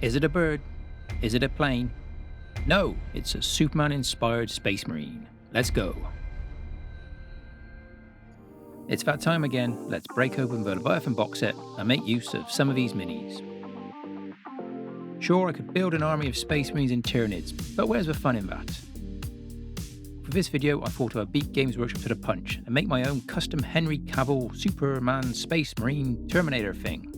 Is it a bird? Is it a plane? No, it's a Superman-inspired Space Marine. Let's go. It's that time again. Let's break open the Leviathan box set and make use of some of these minis. Sure, I could build an army of Space Marines and Tyranids, but where's the fun in that? For this video, I thought I would beat Games Workshop to the punch and make my own custom Henry Cavill Superman Space Marine Terminator thing.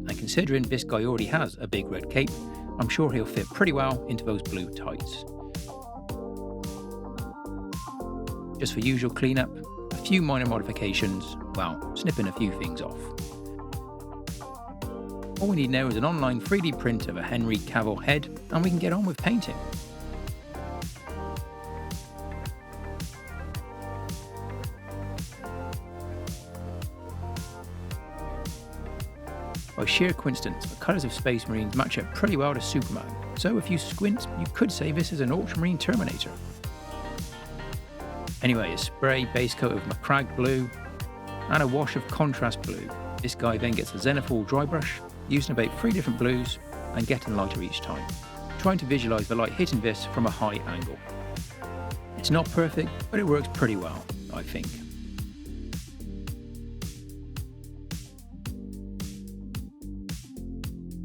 And considering this guy already has a big red cape, I'm sure he'll fit pretty well into those blue tights. Just for usual cleanup, a few minor modifications, well, snipping a few things off. All we need now is an online 3D print of a Henry Cavill head, and we can get on with painting. By sheer coincidence, the colours of Space Marines match up pretty well to Superman, so if you squint, you could say this is an Ultramarine Terminator. Anyway, a spray base coat of Macragge blue, and a wash of contrast blue. This guy then gets a Zenithal dry brush, using about 3 different blues and getting lighter each time, trying to visualise the light hitting this from a high angle. It's not perfect, but it works pretty well, I think.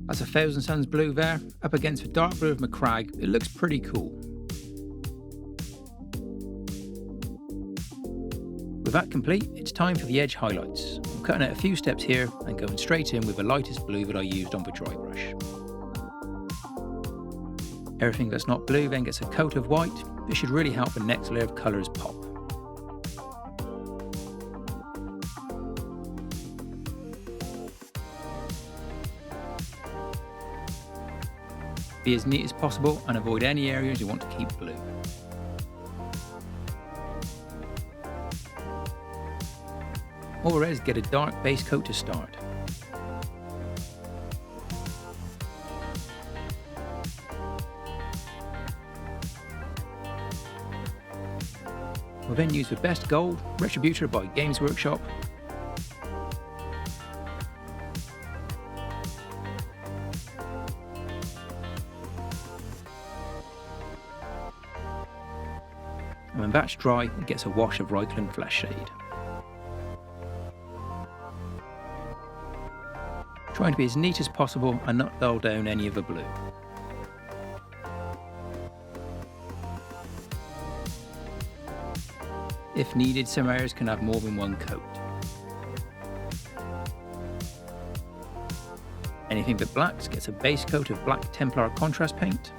That's a Thousand Suns blue there, up against the dark blue of Macragge. It looks pretty cool. With that complete, it's time for the edge highlights. I'm cutting out a few steps here and going straight in with the lightest blue that I used on the dry brush. Everything that's not blue then gets a coat of white. This should really help the next layer of colours pop. Be as neat as possible and avoid any areas you want to keep blue. All there is, get a dark base coat to start. We'll then use the Best Gold Retributor by Games Workshop. And when that's dry, it gets a wash of Reikland Flesh Shade. Trying to be as neat as possible and not dull down any of the blue. If needed, some areas can have more than one coat. Anything but blacks gets a base coat of black Templar contrast paint.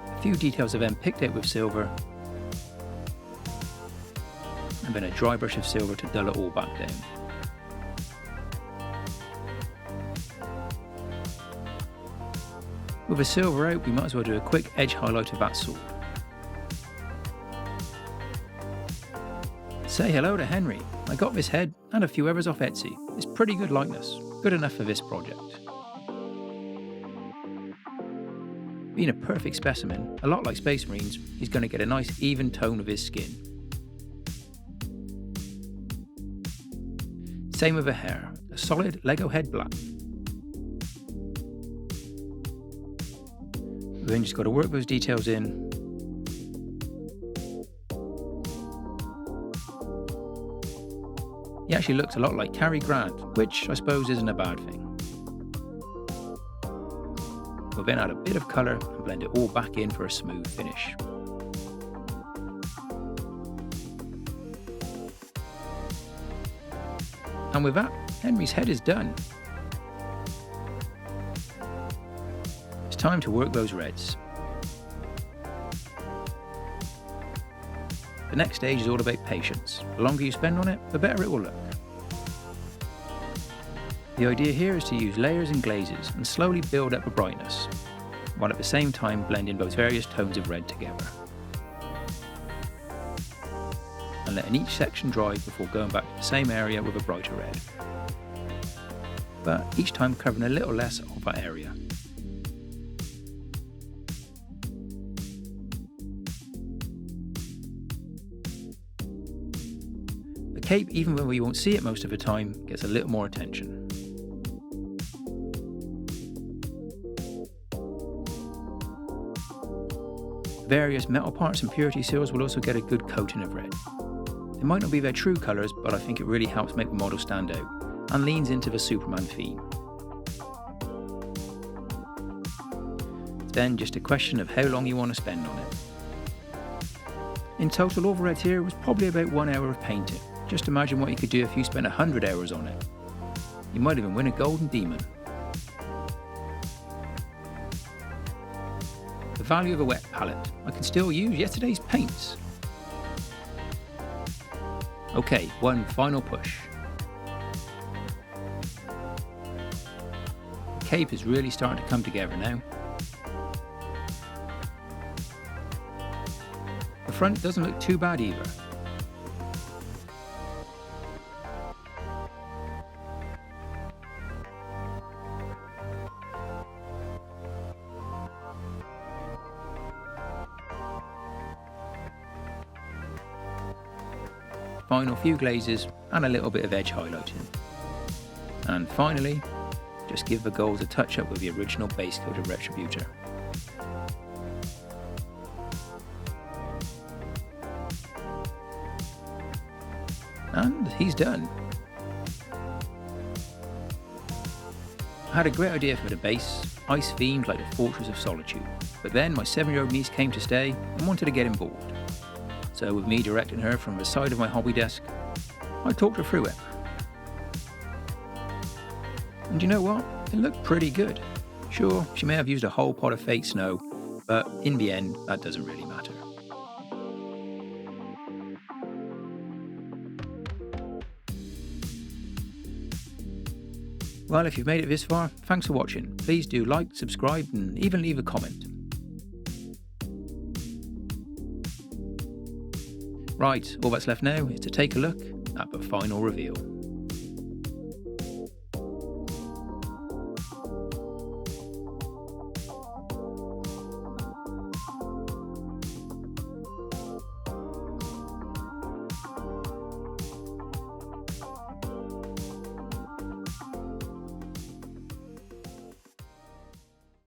A few details are then picked out with silver, and then a dry brush of silver to dull it all back down. With a silver out, we might as well do a quick edge highlight of that sword. Say hello to Henry. I got this head and a few others off Etsy. It's pretty good likeness, good enough for this project. Being a perfect specimen, a lot like Space Marines, he's going to get a nice even tone of his skin. Same with the hair, a solid Lego head black. We've then just got to work those details in. He actually looks a lot like Cary Grant, which I suppose isn't a bad thing. We'll then add a bit of colour and blend it all back in for a smooth finish. And with that, Henry's head is done. It's time to work those reds. The next stage is all about patience. The longer you spend on it, the better it will look. The idea here is to use layers and glazes and slowly build up the brightness, while at the same time blending both various tones of red together. And letting each section dry before going back to the same area with a brighter red. But each time covering a little less of that area. cape, even when we won't see it most of the time, gets a little more attention. Various metal parts and purity seals will also get a good coating of red. They might not be their true colours, but I think it really helps make the model stand out and leans into the Superman theme. It's then just a question of how long you want to spend on it. In total, all the red here was probably about 1 hour of painting. Just imagine what you could do if you spent 100 hours on it. You might even win a golden demon. The value of a wet palette. I can still use yesterday's paints. Okay, one final push. The cape is really starting to come together now. The front doesn't look too bad either. Final few glazes and a little bit of edge highlighting. And finally, just give the gold a touch up with the original base coat of Retributor. And he's done. I had a great idea for the base, ice themed like the Fortress of Solitude, but then my 7-year-old niece came to stay and wanted to get involved. So with me directing her from the side of my hobby desk, I talked her through it. And you know what? It looked pretty good. Sure, she may have used a whole pot of fake snow, but in the end, that doesn't really matter. Well, if you've made it this far, thanks for watching. Please do like, subscribe, and even leave a comment. Right, all that's left now is to take a look at the final reveal.